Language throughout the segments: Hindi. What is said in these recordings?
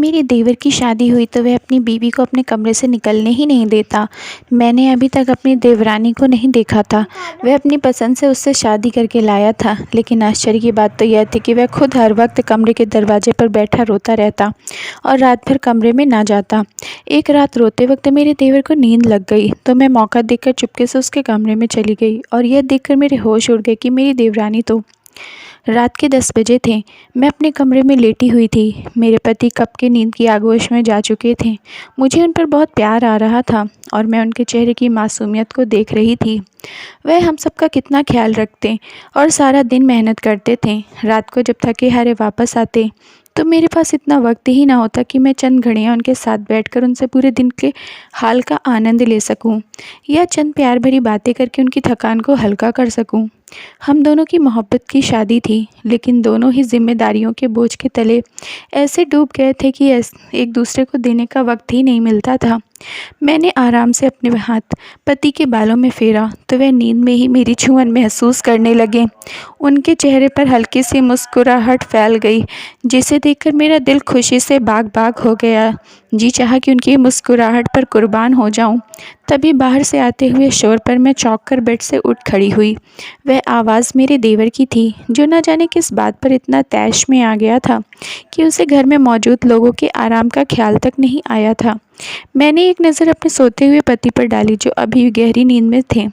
मेरे देवर की शादी हुई तो वह अपनी बीवी को अपने कमरे से निकलने ही नहीं देता। मैंने अभी तक अपनी देवरानी को नहीं देखा था। वह अपनी पसंद से उससे शादी करके लाया था, लेकिन आश्चर्य की बात तो यह थी कि वह खुद हर वक्त कमरे के दरवाजे पर बैठा रोता रहता और रात भर कमरे में ना जाता। एक रात रोते वक्त मेरे देवर को नींद लग गई तो मैं मौका देखकर चुपके से उसके कमरे में चली गई और यह देखकर मेरे होश उड़ गए कि मेरी देवरानी तो रात के 10 बजे थे। मैं अपने कमरे में लेटी हुई थी। मेरे पति कब के नींद की आगोश में जा चुके थे। मुझे उन पर बहुत प्यार आ रहा था और मैं उनके चेहरे की मासूमियत को देख रही थी। वह हम सबका कितना ख्याल रखते और सारा दिन मेहनत करते थे। रात को जब थके हारे वापस आते तो मेरे पास इतना वक्त ही ना होता कि मैं चंद घड़ियाँ उनके साथ बैठकर उनसे पूरे दिन के हाल का आनंद ले सकूं या चंद प्यार भरी बातें करके उनकी थकान को हल्का कर सकूं। हम दोनों की मोहब्बत की शादी थी, लेकिन दोनों ही जिम्मेदारियों के बोझ के तले ऐसे डूब गए थे कि एक दूसरे को देने का वक्त ही नहीं मिलता था। मैंने आराम से अपने हाथ पति के बालों में फेरा तो वह नींद में ही मेरी छुअन महसूस करने लगे। उनके चेहरे पर हल्की सी मुस्कुराहट फैल गई, जिसे देखकर मेरा दिल खुशी से बाग बाग हो गया। जी चाहा कि उनकी मुस्कुराहट पर कुर्बान हो जाऊं। तभी बाहर से आते हुए शोर पर मैं चौंक कर बेड से उठ खड़ी हुई। वह आवाज़ मेरे देवर की थी, जो न जाने किस बात पर इतना तैश में आ गया था कि उसे घर में मौजूद लोगों के आराम का ख्याल तक नहीं आया था। मैंने एक नज़र अपने सोते हुए पति पर डाली, जो अभी गहरी नींद में थे।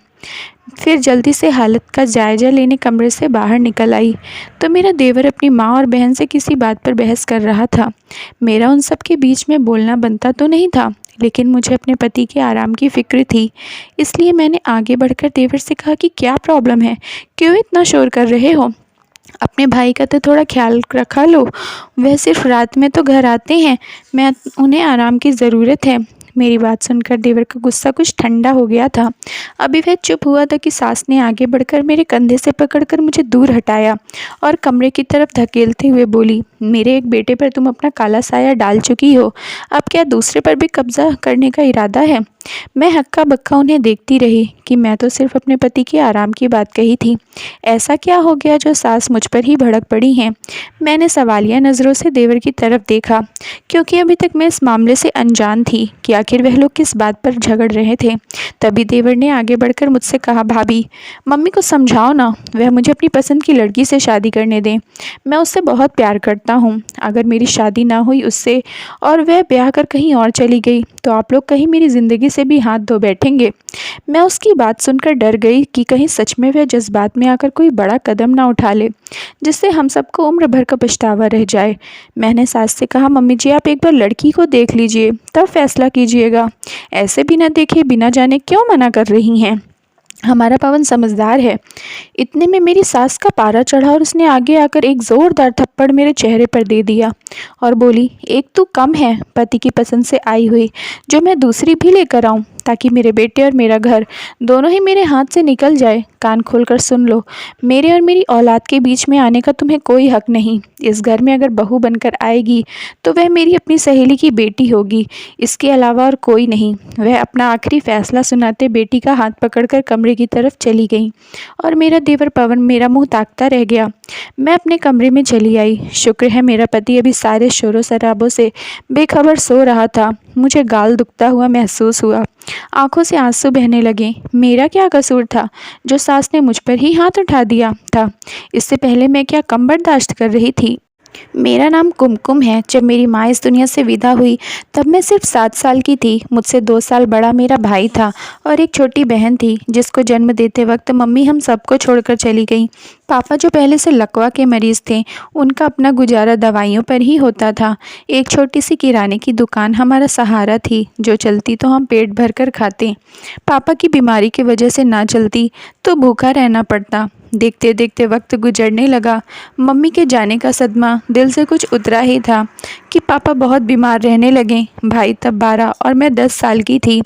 फिर जल्दी से हालत का जायज़ा लेने कमरे से बाहर निकल आई तो मेरा देवर अपनी माँ और बहन से किसी बात पर बहस कर रहा था। मेरा उन सब के बीच में बोलना बनता तो नहीं था, लेकिन मुझे अपने पति के आराम की फ़िक्र थी। इसलिए मैंने आगे बढ़कर देवर से कहा कि क्या प्रॉब्लम है, क्यों इतना शोर कर रहे हो? अपने भाई का तो थोड़ा ख्याल रखा लो। वह सिर्फ रात में तो घर आते हैं, मैं उन्हें आराम की ज़रूरत है। मेरी बात सुनकर देवर का गुस्सा कुछ ठंडा हो गया था। अभी वह चुप हुआ था कि सास ने आगे बढ़कर मेरे कंधे से पकड़कर मुझे दूर हटाया और कमरे की तरफ धकेलते हुए बोली, मेरे एक बेटे पर तुम अपना काला साया डाल चुकी हो, अब क्या दूसरे पर भी कब्जा करने का इरादा है? मैं हक्का बक्का उन्हें देखती रही कि मैं तो सिर्फ अपने पति के आराम की बात कही थी। ऐसा क्या हो गया जो सास मुझ पर ही भड़क पड़ी हैं? मैंने सवालिया नज़रों से देवर की तरफ देखा, क्योंकि अभी तक मैं इस मामले से अनजान थी कि आखिर वह लोग किस बात पर झगड़ रहे थे। तभी देवर ने आगे बढ़कर मुझसे कहा, भाभी, मम्मी को समझाओ ना, वह मुझे अपनी पसंद की लड़की से शादी करने दें। मैं उससे बहुत प्यार करता हूँ। अगर मेरी शादी ना हुई उससे और वह ब्याह कर कहीं और चली गई तो आप लोग कहीं मेरी ज़िंदगी से भी हाथ धो बैठेंगे। मैं उसकी बात सुनकर डर गई कि कहीं सच में वह जज्बात में आकर कोई बड़ा कदम ना उठा ले, जिससे हम सबको उम्र भर का पछतावा रह जाए। मैंने सास से कहा, मम्मी जी, आप एक बार लड़की को देख लीजिए, तब फैसला कीजिएगा। ऐसे बिना देखे बिना जाने क्यों मना कर रही हैं? हमारा पवन समझदार है। इतने में मेरी सास का पारा चढ़ा और उसने आगे आकर एक ज़ोरदार थप्पड़ मेरे चेहरे पर दे दिया और बोली, एक तू कम है पति की पसंद से आई हुई, जो मैं दूसरी भी लेकर आऊं ताकि मेरे बेटे और मेरा घर दोनों ही मेरे हाथ से निकल जाए। कान खोलकर सुन लो, मेरे और मेरी औलाद के बीच में आने का तुम्हें कोई हक नहीं। इस घर में अगर बहू बनकर आएगी तो वह मेरी अपनी सहेली की बेटी होगी, इसके अलावा और कोई नहीं। वह अपना आखिरी फैसला सुनाते बेटी का हाथ पकड़कर कमरे की तरफ चली गई और मेरा देवर पवन मेरा मुंह ताकता रह गया। मैं अपने कमरे में चली आई। शुक्र है मेरा पति अभी सारे शोरों शराबों से बेखबर सो रहा था। मुझे गाल दुखता हुआ महसूस हुआ। आंखों से आंसू बहने लगे। मेरा क्या कसूर था जो सास ने मुझ पर ही हाथ उठा दिया था? इससे पहले मैं क्या कम बर्दाश्त कर रही थी? मेरा नाम कुमकुम है। जब मेरी माँ इस दुनिया से विदा हुई तब मैं सिर्फ 7 साल की थी। मुझसे 2 साल बड़ा मेरा भाई था और एक छोटी बहन थी, जिसको जन्म देते वक्त मम्मी हम सबको छोड़कर चली गई। पापा, जो पहले से लकवा के मरीज़ थे, उनका अपना गुजारा दवाइयों पर ही होता था। एक छोटी सी किराने की दुकान हमारा सहारा थी, जो चलती तो हम पेट भर कर खाते। पापा की बीमारी की वजह से ना चलती तो भूखा रहना पड़ता। देखते देखते वक्त गुजरने लगा। मम्मी के जाने का सदमा दिल से कुछ उतरा ही था कि पापा बहुत बीमार रहने लगे। भाई तब 12 और मैं 10 साल की थी।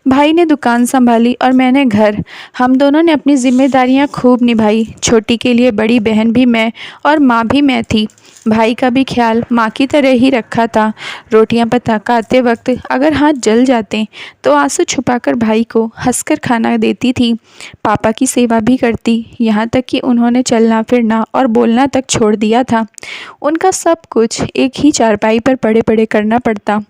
भाई ने दुकान संभाली और मैंने घर। हम दोनों ने अपनी जिम्मेदारियां खूब निभाई। छोटी के लिए बड़ी बहन भी मैं और माँ भी मैं थी। भाई का भी ख्याल माँ की तरह ही रखा था। रोटियां पकाते वक्त अगर हाथ जल जाते तो आंसू छुपाकर भाई को हंसकर खाना देती थी। पापा की सेवा भी करती, यहाँ तक कि उन्होंने चलना फिरना और बोलना तक छोड़ दिया था। उनका सब कुछ एक ही चारपाई पर पड़े पड़े करना पड़ता।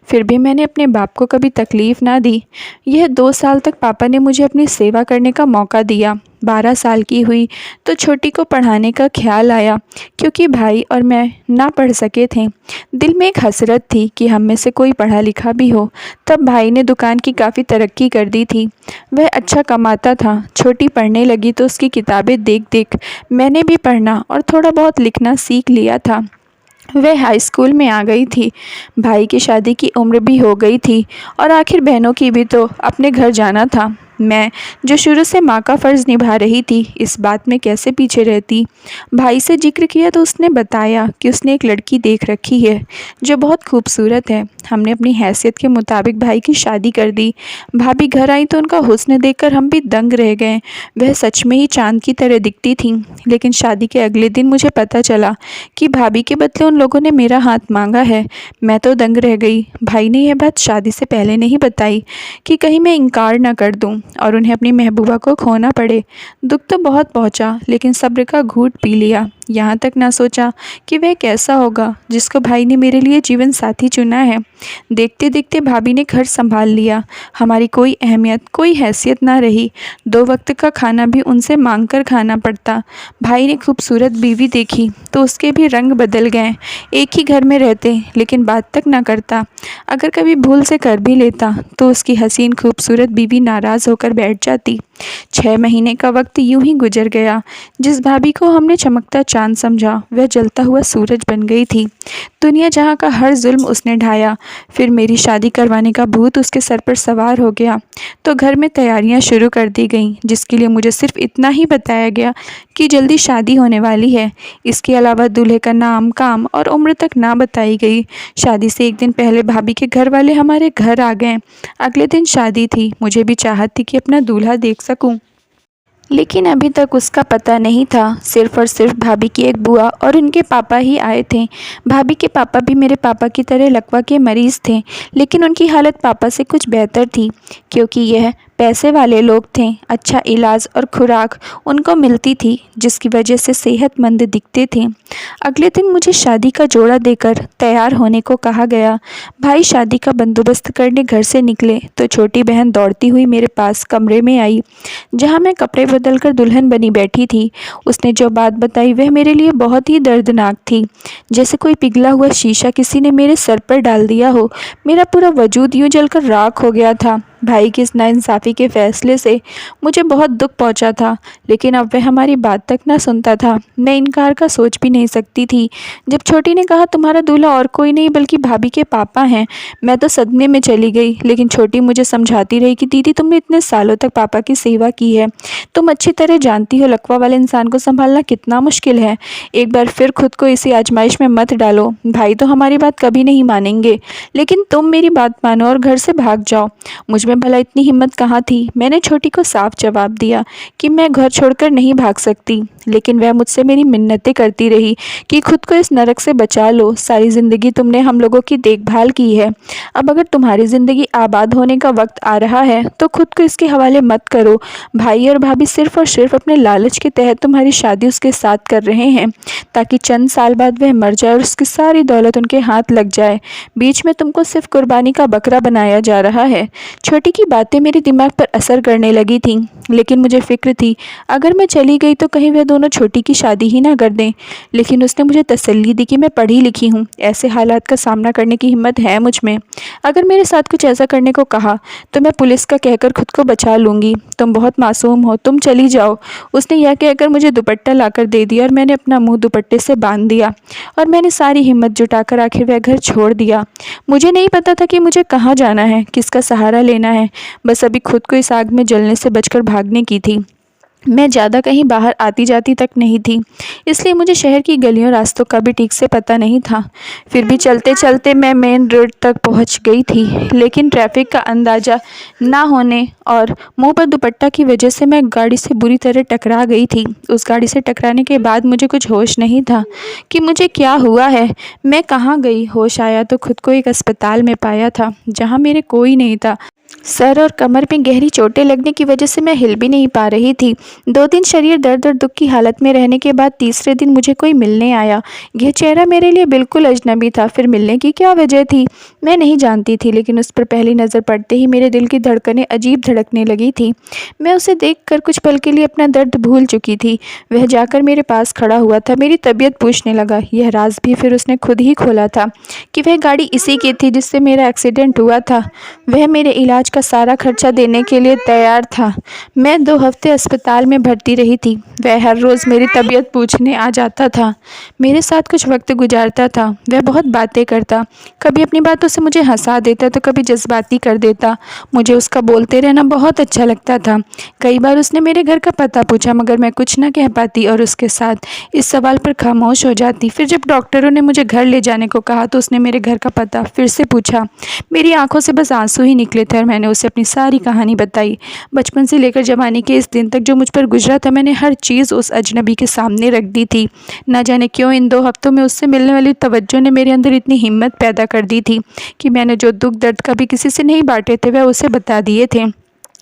फिर भी मैंने अपने बाप को कभी तकलीफ़ ना दी। यह 2 साल तक पापा ने मुझे अपनी सेवा करने का मौका दिया। 12 साल की हुई तो छोटी को पढ़ाने का ख्याल आया, क्योंकि भाई और मैं ना पढ़ सके थे। दिल में एक हसरत थी कि हम में से कोई पढ़ा लिखा भी हो। तब भाई ने दुकान की काफ़ी तरक्की कर दी थी। वह अच्छा कमाता था। छोटी पढ़ने लगी तो उसकी किताबें देख देख मैंने भी पढ़ना और थोड़ा बहुत लिखना सीख लिया था। वह हाई स्कूल में आ गई थी। भाई की शादी की उम्र भी हो गई थी और आखिर बहनों की भी तो अपने घर जाना था। मैं, जो शुरू से माँ का फ़र्ज़ निभा रही थी, इस बात में कैसे पीछे रहती। भाई से जिक्र किया तो उसने बताया कि उसने एक लड़की देख रखी है जो बहुत खूबसूरत है। हमने अपनी हैसियत के मुताबिक भाई की शादी कर दी। भाभी घर आई तो उनका हुस्न देखकर हम भी दंग रह गए। वह सच में ही चाँद की तरह दिखती थीं। लेकिन शादी के अगले दिन मुझे पता चला कि भाभी के बदले उन लोगों ने मेरा हाथ मांगा है। मैं तो दंग रह गई। भाई ने यह बात शादी से पहले नहीं बताई कि कहीं मैं इनकार न कर दूं और उन्हें अपनी महबूबा को खोना पड़े। दुख तो बहुत पहुंचा, लेकिन सब्र का घूंट पी लिया। यहाँ तक ना सोचा कि वह कैसा होगा जिसको भाई ने मेरे लिए जीवन साथी चुना है। देखते देखते भाभी ने घर संभाल लिया। हमारी कोई अहमियत, कोई हैसियत ना रही। 2 वक्त का खाना भी उनसे मांग कर खाना पड़ता। भाई ने खूबसूरत बीवी देखी तो उसके भी रंग बदल गए। एक ही घर में रहते लेकिन बात तक ना करता। अगर कभी भूल से कर भी लेता तो उसकी हसीन खूबसूरत बीवी नाराज़ होकर बैठ जाती। 6 महीने का वक्त यूं ही गुजर गया। जिस भाभी को हमने चमकता चांद समझा, वह जलता हुआ सूरज बन गई थी। दुनिया जहां का हर जुल्म उसने ढाया। फिर मेरी शादी करवाने का भूत उसके सर पर सवार हो गया तो घर में तैयारियां शुरू कर दी गईं, जिसके लिए मुझे सिर्फ इतना ही बताया गया कि जल्दी शादी होने वाली है। इसके अलावा दूल्हे का नाम, काम और उम्र तक ना बताई गई। शादी से एक दिन पहले भाभी के घर वाले हमारे घर आ गए। अगले दिन शादी थी। मुझे भी चाहत थी कि अपना दूल्हा देख सकूं, लेकिन अभी तक उसका पता नहीं था। सिर्फ और सिर्फ भाभी की एक बुआ और उनके पापा ही आए थे। भाभी के पापा भी मेरे पापा की तरह लकवा के मरीज़ थे, लेकिन उनकी हालत पापा से कुछ बेहतर थी, क्योंकि यह पैसे वाले लोग थे। अच्छा इलाज और खुराक उनको मिलती थी, जिसकी वजह से सेहतमंद दिखते थे। अगले दिन मुझे शादी का जोड़ा देकर तैयार होने को कहा गया। भाई शादी का बंदोबस्त करने घर से निकले तो छोटी बहन दौड़ती हुई मेरे पास कमरे में आई, जहां मैं कपड़े बदलकर दुल्हन बनी बैठी थी। उसने जो बात बताई वह मेरे लिए बहुत ही दर्दनाक थी। जैसे कोई पिघला हुआ शीशा किसी ने मेरे सर पर डाल दिया हो। मेरा पूरा वजूद यूं जलकर राख हो गया था। भाई की इस नाइंसाफ़ी के फैसले से मुझे बहुत दुख पहुंचा था, लेकिन अब वह हमारी बात तक ना सुनता था। मैं इनकार का सोच भी नहीं सकती थी। जब छोटी ने कहा तुम्हारा दूल्हा और कोई नहीं बल्कि भाभी के पापा हैं, मैं तो सदमे में चली गई। लेकिन छोटी मुझे समझाती रही कि दीदी, तुमने इतने सालों तक पापा की सेवा की है, तुम अच्छी तरह जानती हो लकवा वाले इंसान को संभालना कितना मुश्किल है। एक बार फिर खुद को इसी आजमाइश में मत डालो। भाई तो हमारी बात कभी नहीं मानेंगे, लेकिन तुम मेरी बात मानो और घर से भाग जाओ। मुझ में भला इतनी हिम्मत कहाँ थी। मैंने छोटी को साफ जवाब दिया कि मैं घर छोड़कर नहीं भाग सकती, लेकिन वह मुझसे मेरी मिन्नतें करती रही कि खुद को इस नरक से बचा लो। सारी ज़िंदगी तुमने हम लोगों की देखभाल की है, अब अगर तुम्हारी ज़िंदगी आबाद होने का वक्त आ रहा है तो खुद को इसके हवाले मत करो। भाई और भाभी सिर्फ और सिर्फ अपने लालच के तहत तुम्हारी शादी उसके साथ कर रहे हैं, ताकि चंद साल बाद वह मर जाए और उसकी सारी दौलत उनके हाथ लग जाए। बीच में तुमको सिर्फ कुर्बानी का बकरा बनाया जा रहा है। छोटी की बातें मेरे दिमाग पर असर करने लगी थीं, लेकिन मुझे फिक्र थी अगर मैं चली गई तो कहीं वह दोनों छोटी की शादी ही ना कर दें। लेकिन उसने मुझे तसल्ली दी कि मैं पढ़ी लिखी हूँ, ऐसे हालात का सामना करने की हिम्मत है मुझ में। अगर मेरे साथ कुछ ऐसा करने को कहा तो मैं पुलिस का कहकर खुद को बचा लूँगी। तुम बहुत मासूम हो, तुम चली जाओ। उसने यह कहकर मुझे दुपट्टा लाकर दे दिया और मैंने अपना मुँह दुपट्टे से बांध दिया और मैंने सारी हिम्मत जुटाकर आखिर वह घर छोड़ दिया। मुझे नहीं पता था कि मुझे कहाँ जाना है, किसका सहारा लेना है। बस अभी खुद को इस आग में जलने से बचकर भागने की थी। मैं ज़्यादा कहीं बाहर आती जाती तक नहीं थी, इसलिए मुझे शहर की गलियों रास्तों का भी ठीक से पता नहीं था। फिर भी चलते चलते मैं मेन रोड तक पहुंच गई थी, लेकिन ट्रैफिक का अंदाज़ा ना होने और मुंह पर दुपट्टा की वजह से मैं गाड़ी से बुरी तरह टकरा गई थी। उस गाड़ी से टकराने के बाद मुझे कुछ होश नहीं था कि मुझे क्या हुआ है, मैं कहाँ गई। होश आया तो खुद को एक अस्पताल में पाया था, जहाँ मेरे कोई नहीं था। सर और कमर में गहरी चोटें लगने की वजह से मैं हिल भी नहीं पा रही थी। 2 दिन शरीर दर्द और दुख की हालत में रहने के बाद तीसरे दिन मुझे कोई मिलने आया। यह चेहरा मेरे लिए बिल्कुल अजनबी था। फिर मिलने की क्या वजह थी, मैं नहीं जानती थी, लेकिन उस पर पहली नज़र पड़ते ही मेरे दिल की धड़कनें अजीब धड़कने लगी थी। मैं उसे देखकर कुछ पल के लिए अपना दर्द भूल चुकी थी। वह जाकर मेरे पास खड़ा हुआ था, मेरी तबीयत पूछने लगा। यह राज भी फिर उसने खुद ही खोला था कि वह गाड़ी इसी की थी जिससे मेरा एक्सीडेंट हुआ था। वह मेरे इलाज का सारा खर्चा देने के लिए तैयार था। मैं 2 हफ्ते अस्पताल में भर्ती रही थी। वह हर रोज़ मेरी तबीयत पूछने आ जाता था, मेरे साथ कुछ वक्त गुजारता था। वह बहुत बातें करता, कभी अपनी बातों से मुझे हंसा देता तो कभी जज्बाती कर देता। मुझे उसका बोलते रहना बहुत अच्छा लगता था। कई बार उसने मेरे घर का पता पूछा, मगर मैं कुछ न कह पाती और उसके साथ इस सवाल पर खामोश हो जाती। फिर जब डॉक्टरों ने मुझे घर ले जाने को कहा तो उसने मेरे घर का पता फिर से पूछा। मेरी आंखों से बस आंसू ही निकले थे और मैंने उसे अपनी सारी कहानी बताई। बचपन से लेकर जवानी के इस दिन तक जो मुझ पर गुजरा था, मैंने हर चीज़ उस अजनबी के सामने रख दी थी। न जाने क्यों इन 2 हफ्तों में उससे मिलने वाली तवज्जो ने मेरे अंदर इतनी हिम्मत पैदा कर दी थी कि मैंने जो दुख दर्द कभी किसी से नहीं बांटे थे वह उसे बता दिए थे।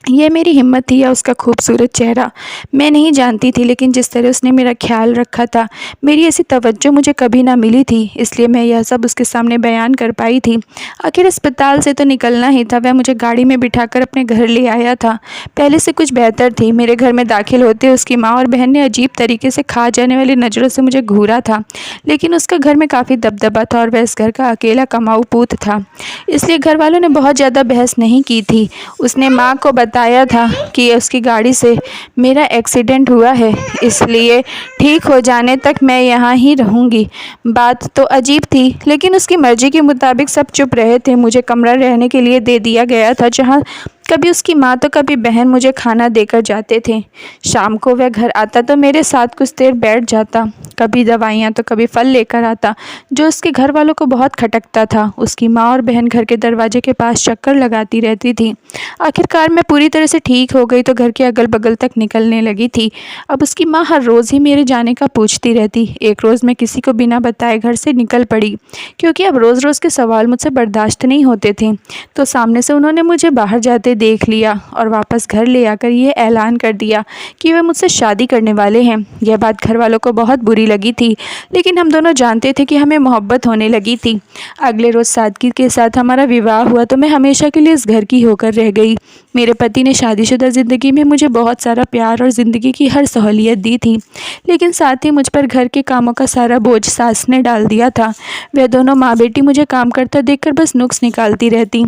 यह मेरी हिम्मत थी या उसका खूबसूरत चेहरा, मैं नहीं जानती थी, लेकिन जिस तरह उसने मेरा ख्याल रखा था, मेरी ऐसी तवज्जो मुझे कभी ना मिली थी, इसलिए मैं यह सब उसके सामने बयान कर पाई थी। आखिर अस्पताल से तो निकलना ही था। वह मुझे गाड़ी में बिठाकर अपने घर ले आया था। पहले से कुछ बेहतर थी। मेरे घर में दाखिल होते उसकी माँ और बहन ने अजीब तरीके से खा जाने वाली नज़रों से मुझे घूरा था, लेकिन उसका घर में काफ़ी दबदबा था और वह इस घर का अकेला कमाऊ पूत था, इसलिए घर वालों ने बहुत ज़्यादा बहस नहीं की थी। उसने माँ को बताया था कि उसकी गाड़ी से मेरा एक्सीडेंट हुआ है, इसलिए ठीक हो जाने तक मैं यहाँ ही रहूँगी। बात तो अजीब थी, लेकिन उसकी मर्ज़ी के मुताबिक सब चुप रहे थे। मुझे कमरा रहने के लिए दे दिया गया था, जहाँ कभी उसकी माँ तो कभी बहन मुझे खाना देकर जाते थे। शाम को वह घर आता तो मेरे साथ कुछ देर बैठ जाता, कभी दवाइयाँ तो कभी फल लेकर आता, जो उसके घर वालों को बहुत खटकता था। उसकी माँ और बहन घर के दरवाजे के पास चक्कर लगाती रहती थी। आखिरकार मैं पूरी तरह से ठीक हो गई तो घर के अगल बगल तक निकलने लगी थी। अब उसकी माँ हर रोज़ ही मेरे जाने का पूछती रहती। एक रोज़ मैं किसी को बिना बताए घर से निकल पड़ी, क्योंकि अब रोज़ रोज़ के सवाल मुझसे बर्दाश्त नहीं होते थे। तो सामने से उन्होंने मुझे बाहर जाते देख लिया और वापस घर ले आकर ये ऐलान कर दिया कि वे मुझसे शादी करने वाले हैं। यह बात घर वालों को बहुत बुरी लगी थी, लेकिन हम दोनों जानते थे कि हमें मोहब्बत होने लगी थी। अगले रोज़ सादगी के साथ हमारा विवाह हुआ तो मैं हमेशा के लिए इस घर की होकर रह गई। मेरे पति ने शादीशुदा ज़िंदगी में मुझे बहुत सारा प्यार और ज़िंदगी की हर सहूलियत दी थी, लेकिन साथ ही मुझ पर घर के कामों का सारा बोझ सास ने डाल दिया था। वह दोनों माँ बेटी मुझे काम करता देखकर बस नुक्स निकालती रहती,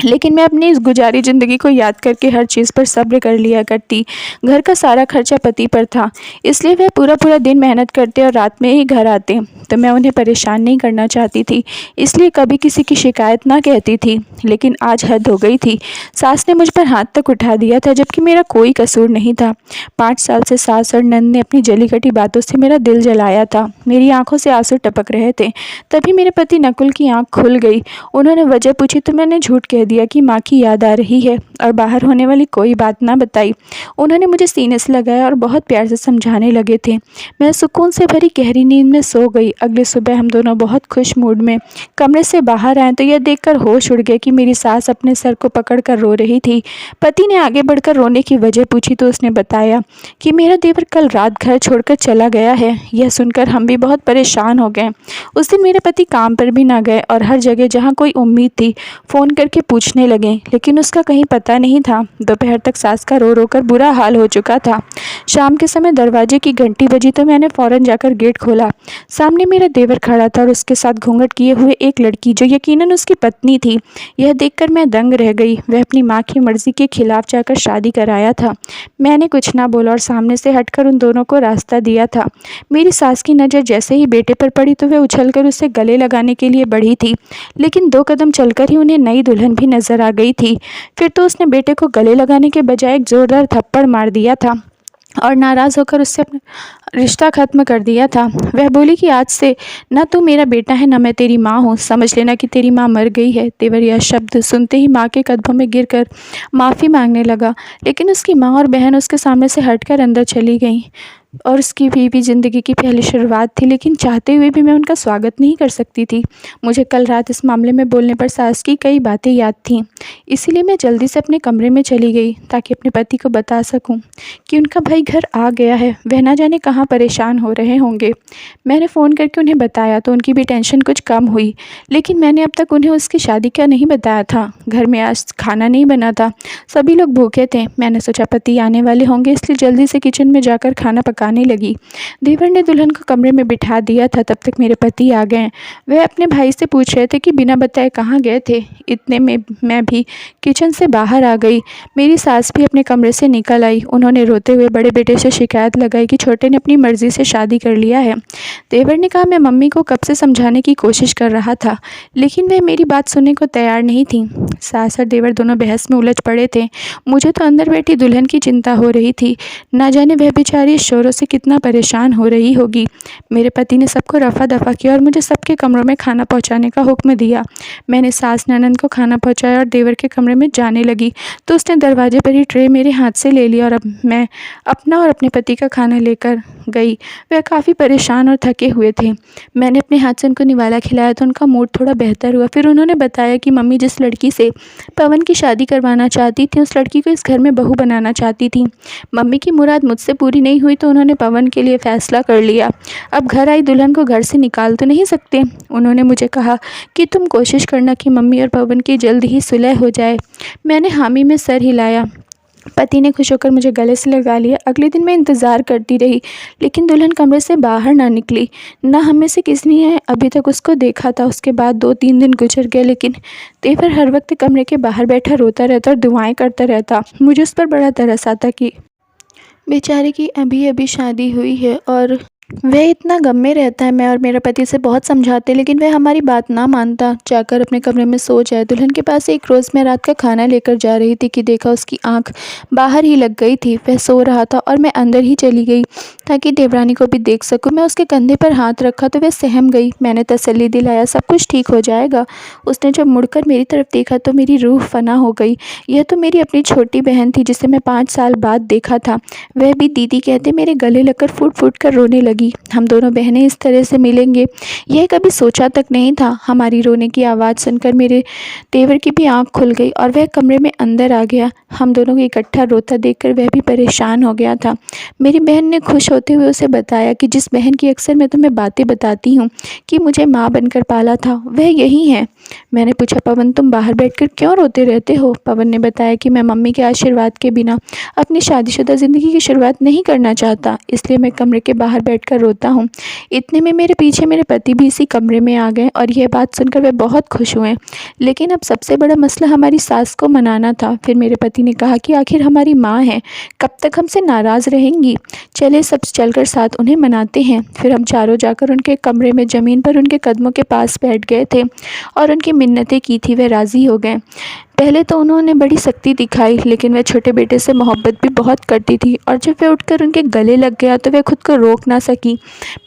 लेकिन मैं अपनी इस गुजारी ज़िंदगी को याद करके हर चीज़ पर सब्र कर लिया करती। घर का सारा खर्चा पति पर था, इसलिए वह पूरा पूरा दिन मेहनत करते और रात में ही घर आते, तो मैं उन्हें परेशान नहीं करना चाहती थी, इसलिए कभी किसी की शिकायत ना कहती थी। लेकिन आज हद हो गई थी। सास ने मुझ पर हाथ तक उठा दिया था, जबकि मेरा कोई कसूर नहीं था। 5 साल से सास और नंद ने अपनी जली कटी बातों से मेरा दिल जलाया था। मेरी आंखों से आंसू टपक रहे थे। तभी मेरे पति नकुल की आंख खुल गई। उन्होंने वजह पूछी तो मैंने झूठ कह दिया कि माँ की याद आ रही है और बाहर होने वाली कोई बात ना बताई। उन्होंने मुझे सीने से लगाया और बहुत प्यार से समझाने लगे थे। मैं सुकून से भरी गहरी नींद में सो गई। अगले सुबह हम दोनों बहुत खुश मूड में कमरे से बाहर आए तो यह देखकर होश उड़ गया कि मेरी सास अपने सर को पकड़कर रो रही थी। पति ने आगे बढ़कर रोने की वजह पूछी तो उसने बताया कि मेरा देवर कल रात घर छोड़कर चला गया है। यह सुनकर हम भी बहुत परेशान हो गए। उस दिन मेरे पति काम पर भी ना गए और हर जगह जहाँ कोई उम्मीद थी फ़ोन करके पूछने लगे, लेकिन उसका कहीं पता नहीं था। दोपहर तक सास का रो रो कर बुरा हाल हो चुका था। शाम के समय दरवाजे की घंटी बजी तो मैंने फ़ौरन जाकर गेट खोला। सामने मेरा देवर खड़ा था और उसके साथ घूंघट किए हुए एक लड़की, जो यकीनन उसकी पत्नी थी। यह देखकर मैं दंग रह गई। वह अपनी माँ की मर्ज़ी के खिलाफ जाकर शादी कराया था। मैंने कुछ ना बोला और सामने से हटकर उन दोनों को रास्ता दिया था। मेरी सास की नज़र जैसे ही बेटे पर पड़ी तो वह उछलकर उसे गले लगाने के लिए बढ़ी थी, लेकिन 2 कदम चलकर ही उन्हें नई दुल्हन भी नजर आ गई थी। फिर तो उसने बेटे को गले लगाने के बजाय एक जोरदार थप्पड़ मार दिया था। और नाराज़ होकर उससे अपना रिश्ता ख़त्म कर दिया था। वह बोली कि आज से ना तू मेरा बेटा है, ना मैं तेरी माँ हूँ, समझ लेना कि तेरी माँ मर गई है। तेवर यह शब्द सुनते ही माँ के कदमों में गिरकर माफ़ी मांगने लगा, लेकिन उसकी माँ और बहन उसके सामने से हटकर अंदर चली गईं। और उसकी भी ज़िंदगी की पहली शुरुआत थी, लेकिन चाहते हुए भी मैं उनका स्वागत नहीं कर सकती थी। मुझे कल रात इस मामले में बोलने पर सास की कई बातें याद थीं, इसीलिए मैं जल्दी से अपने कमरे में चली गई ताकि अपने पति को बता सकूं कि उनका भाई घर आ गया है। वह ना जाने कहाँ परेशान हो रहे होंगे। मैंने फ़ोन करके उन्हें बताया तो उनकी भी टेंशन कुछ कम हुई, लेकिन मैंने अब तक उन्हें उसकी शादी का नहीं बताया था। घर में आज खाना नहीं बना था, सभी लोग भूखे थे। मैंने सोचा पति आने वाले होंगे, इसलिए जल्दी से किचन में जाकर खाना पकाने लगी। देवर ने दुल्हन को कमरे में बिठा दिया था, तब तक मेरे पति आ गए। वह अपने भाई से पूछ रहे थे कि बिना बताए कहाँ गए थे। इतने में मैं भी किचन से बाहर आ गई। मेरी सास भी अपने कमरे से निकल आई। उन्होंने रोते हुए बड़े बेटे से शिकायत लगाई कि छोटे ने अपनी मर्ज़ी से शादी कर लिया है। देवर ने कहा, मैं मम्मी को कब से समझाने की कोशिश कर रहा था, लेकिन वह मेरी बात सुनने को तैयार नहीं थी। सास और देवर दोनों बहस में उलझ पड़े थे। मुझे तो अंदर बैठी दुल्हन की चिंता हो रही थी, ना जाने वह बेचारी इस शोरों से कितना परेशान हो रही होगी। मेरे पति ने सबको रफा दफा किया और मुझे सबके कमरों में खाना पहुंचाने का हुक्म दिया। मैंने सास ननद को खाना पहुंचाया और देवर के कमरे में जाने लगी तो उसने दरवाजे पर ही ट्रे मेरे हाथ से ले लिया और अब मैं अपना और अपने पति का खाना लेकर गई। वह काफ़ी परेशान और थके हुए थे। मैंने अपने हाथ से उनको निवाला खिलाया तो उनका मूड थोड़ा बेहतर हुआ। फिर उन्होंने बताया कि मम्मी जिस लड़की से पवन की शादी करवाना चाहती थी, उस लड़की को इस घर में बहू बनाना चाहती थी। मम्मी की मुराद मुझसे पूरी नहीं हुई तो उन्होंने पवन के लिए फ़ैसला कर लिया। अब घर आई दुल्हन को घर से निकाल तो नहीं सकते। उन्होंने मुझे कहा कि तुम कोशिश करना कि मम्मी और पवन की जल्द ही सुलह हो जाए। मैंने हामी में सर हिलाया। पति ने खुश होकर मुझे गले से लगा लिया। अगले दिन मैं इंतज़ार करती रही, लेकिन दुल्हन कमरे से बाहर ना निकली। ना हम में से किसी ने अभी तक उसको देखा था। उसके बाद 2-3 दिन गुजर गए, लेकिन तेवर हर वक्त कमरे के बाहर बैठा रोता रहता और दुआएं करता रहता। मुझे उस पर बड़ा तरस आता कि बेचारे की अभी अभी शादी हुई है और वह इतना गम में रहता है। मैं और मेरा पति से बहुत समझाते, लेकिन वह हमारी बात ना मानता, जाकर अपने कमरे में सो जाए। दुल्हन के पास एक रोज़ मैं रात का खाना लेकर जा रही थी कि देखा उसकी आंख बाहर ही लग गई थी। वह सो रहा था और मैं अंदर ही चली गई ताकि देवरानी को भी देख सकूं। मैं उसके कंधे पर हाथ रखा तो वह सहम गई। मैंने तसल्ली दिलाया, सब कुछ ठीक हो जाएगा। उसने जब मुड़कर मेरी तरफ देखा तो मेरी रूह फना हो गई। यह तो मेरी अपनी छोटी बहन थी जिसे मैं 5 साल बाद देखा था। वह भी दीदी कहते मेरे गले लगकर फूट फूट कर रोने लगी। हम दोनों बहनें इस तरह से मिलेंगे यह कभी सोचा तक नहीं था। हमारी रोने की आवाज़ सुनकर मेरे देवर की भी आंख खुल गई और वह कमरे में अंदर आ गया। हम दोनों को इकट्ठा रोता देखकर वह भी परेशान हो गया था। मेरी बहन ने खुश होते हुए उसे बताया कि जिस बहन की अक्सर मैं तुम्हें बातें बताती हूँ कि मुझे माँ बनकर पाला था, वह यही है। मैंने पूछा, पवन तुम बाहर बैठकर क्यों रोते रहते हो? पवन ने बताया कि मैं मम्मी के आशीर्वाद के बिना अपनी शादीशुदा ज़िंदगी की शुरुआत नहीं करना चाहता, इसलिए मैं कमरे के बाहर बैठकर रोता हूँ। इतने में मेरे पीछे मेरे पति भी इसी कमरे में आ गए और यह बात सुनकर वे बहुत खुश हुए। लेकिन अब सबसे बड़ा मसला हमारी सास को मनाना था। फिर मेरे पति ने कहा कि आखिर हमारी माँ है, कब तक हमसे नाराज़ रहेंगी, चले सब चलकर साथ उन्हें मनाते हैं। फिर हम चारों जाकर उनके कमरे में ज़मीन पर उनके कदमों के पास बैठ गए थे और उनकी मिन्नतें की थी। वे राज़ी हो गए। पहले तो उन्होंने बड़ी सख्ती दिखाई, लेकिन वह छोटे बेटे से मोहब्बत भी बहुत करती थी और जब वह उठकर उनके गले लग गया तो वह खुद को रोक ना सकी।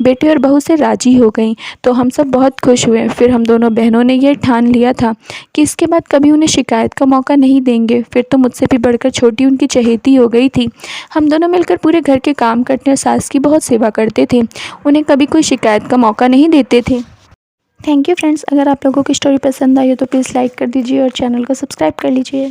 बेटे और बहू से राजी हो गई तो हम सब बहुत खुश हुए। फिर हम दोनों बहनों ने यह ठान लिया था कि इसके बाद कभी उन्हें शिकायत का मौका नहीं देंगे। फिर तो मुझसे भी बढ़कर छोटी उनकी चहेती हो गई थी। हम दोनों मिलकर पूरे घर के काम करते और सास की बहुत सेवा करते थे। उन्हें कभी कोई शिकायत का मौका नहीं देते थे। Thank you friends. अगर आप लोगों की स्टोरी पसंद आई हो तो प्लीज़ लाइक कर दीजिए और चैनल को सब्सक्राइब कर लीजिए।